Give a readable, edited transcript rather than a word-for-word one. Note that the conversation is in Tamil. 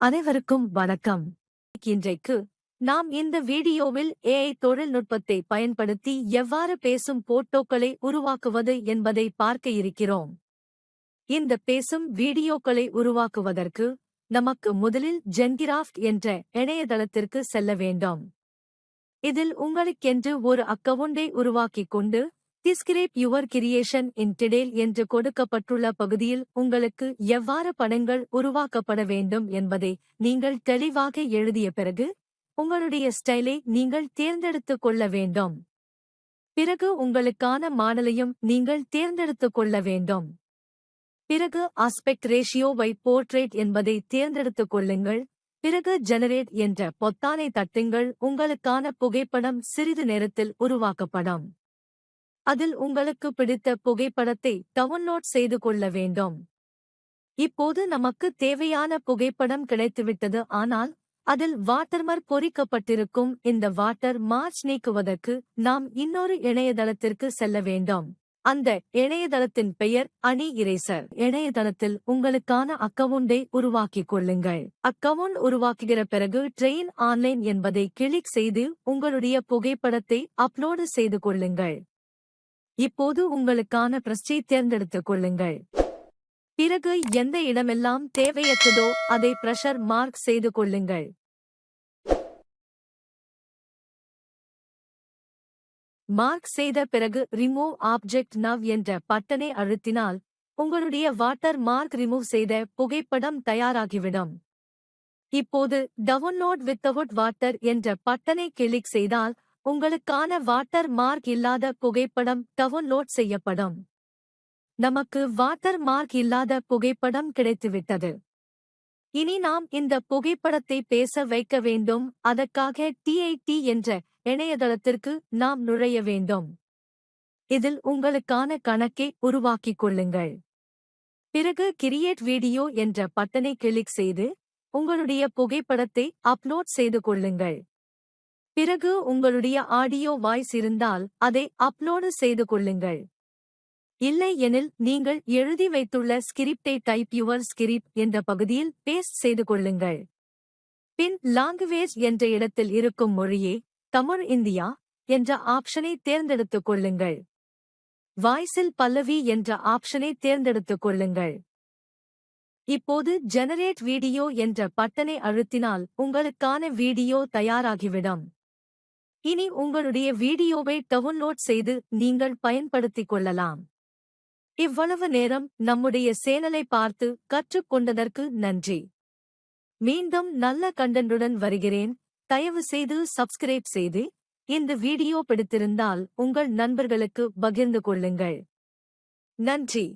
அனைவருக்கும் வணக்கம். இன்றைக்கு நாம் இந்த வீடியோவில் ஏஐ தொழில்நுட்பத்தை பயன்படுத்தி எவ்வாறு பேசும் போட்டோக்களை உருவாக்குவது என்பதை பார்க்க இருக்கிறோம். இந்த பேசும் வீடியோக்களை உருவாக்குவதற்கு நமக்கு முதலில் ஜென்கிராஃப்ட் என்ற இணையதளத்திற்கு செல்ல வேண்டும். இதில் உங்களுக்கென்று ஒரு அக்கவுண்டை உருவாக்கிக் கொண்டு describe your creation in detail என்று கொடுக்கப்பட்டுள்ள பகுதியில் உங்களுக்கு எவ்வாறு படங்கள் உருவாக்கப்பட வேண்டும் என்பதை நீங்கள் தெளிவாக எழுதிய பிறகு உங்களுடைய ஸ்டைலை நீங்கள் தேர்ந்தெடுத்துக் கொள்ள வேண்டும். பிறகு உங்களுக்கான மாடலையும் நீங்கள் தேர்ந்தெடுத்துக் கொள்ள வேண்டும். பிறகு ஆஸ்பெக்ட் ரேஷியோவை போர்ட்ரேட் என்பதை தேர்ந்தெடுத்துக் கொள்ளுங்கள். பிறகு ஜெனரேட் என்ற பொத்தானை தட்டுங்கள். உங்களுக்கான புகைப்படம் சிறிது நேரத்தில் உருவாக்கப்படும். அதில் உங்களுக்கு பிடித்த புகைப்படத்தை டவுன்லோட் செய்து கொள்ள வேண்டும். இப்போது நமக்கு தேவையான புகைப்படம் கிடைத்துவிட்டது. ஆனால் அதில் வாட்டர்மார்க் பொறிக்கப்பட்டிருக்கும். இந்த வாட்டர் மார்க் நீக்குவதற்கு நாம் இன்னொரு இணையதளத்திற்கு செல்ல வேண்டும். அந்த இணையதளத்தின் பெயர் அணி இரேசர். இணையதளத்தில் உங்களுக்கான அக்கவுண்டை உருவாக்கிக் கொள்ளுங்கள். அக்கவுண்ட் உருவாக்குகிற பிறகு ட்ரெயின் ஆன்லைன் என்பதை கிளிக் செய்து உங்களுடைய புகைப்படத்தை அப்லோடு செய்து கொள்ளுங்கள். இப்போது உங்களுக்கான பிரஸ்டை தேர்ந்தெடுத்துக் கொள்ளுங்கள். பிறகு எந்த இடமெல்லாம் தேவையற்றதோ அதை பிரஷர் மார்க் செய்து கொள்ளுங்கள். மார்க் செய்த பிறகு ரிமூவ் ஆப்ஜெக்ட் நவ் என்ற பட்டனை அழுத்தினால் உங்களுடைய வாட்டர் மார்க் ரிமூவ் செய்த புகைப்படம் தயாராகிவிடும். இப்போது டவுன்லோட் வித்தவுட் வாட்டர் என்ற பட்டனை கிளிக் செய்தால் உங்களுக்கான வாட்டர் மார்க் இல்லாத புகைப்படம் டவுன்லோட் செய்யப்படும். நமக்கு வாட்டர் மார்க் இல்லாத புகைப்படம் கிடைத்துவிட்டது. இனி நாம் இந்த புகைப்படத்தை பேச வைக்க வேண்டும். அதற்காக டிஐடி என்ற இணையதளத்திற்கு நாம் நுழைய வேண்டும். இதில் உங்களுக்கான கணக்கை உருவாக்கிக் கொள்ளுங்கள். பிறகு கிரியேட் வீடியோ என்ற பட்டனை கிளிக் செய்து உங்களுடைய புகைப்படத்தை அப்லோட் செய்து கொள்ளுங்கள். பிறகு உங்களுடைய ஆடியோ வாய்ஸ் இருந்தால் அதை அப்லோடு செய்து கொள்ளுங்கள். இல்லை எனில் நீங்கள் எழுதி வைத்துள்ள ஸ்கிரிப்டை டைப் யுவர் ஸ்கிரிப்ட் என்ற பகுதியில் பேஸ்ட் செய்து கொள்ளுங்கள். பின் லாங்குவேஜ் என்ற இடத்தில் இருக்கும் மொழியே தமிழ் இந்தியா என்ற ஆப்ஷனை தேர்ந்தெடுத்துக் கொள்ளுங்கள். வாய்ஸில் பல்லவி என்ற ஆப்ஷனை தேர்ந்தெடுத்துக் கொள்ளுங்கள். இப்போது ஜெனரேட் வீடியோ என்ற பட்டனை அழுத்தினால் உங்களுக்கான வீடியோ தயாராகிவிடும். இனி உங்களுடைய வீடியோவை டவுன்லோட் செய்து நீங்கள் பயன்படுத்திக் கொள்ளலாம். இவ்வளவு நேரம் நம்முடைய சேனலை பார்த்து கற்றுக்கொண்டதற்கு நன்றி. மீண்டும் நல்ல கண்டென்ட்டுடன் வருகிறேன். தயவு செய்து சப்ஸ்கிரைப் செய்து இந்த வீடியோ பிடித்திருந்தால் உங்கள் நண்பர்களுக்கு பகிர்ந்து கொள்ளுங்கள். நன்றி.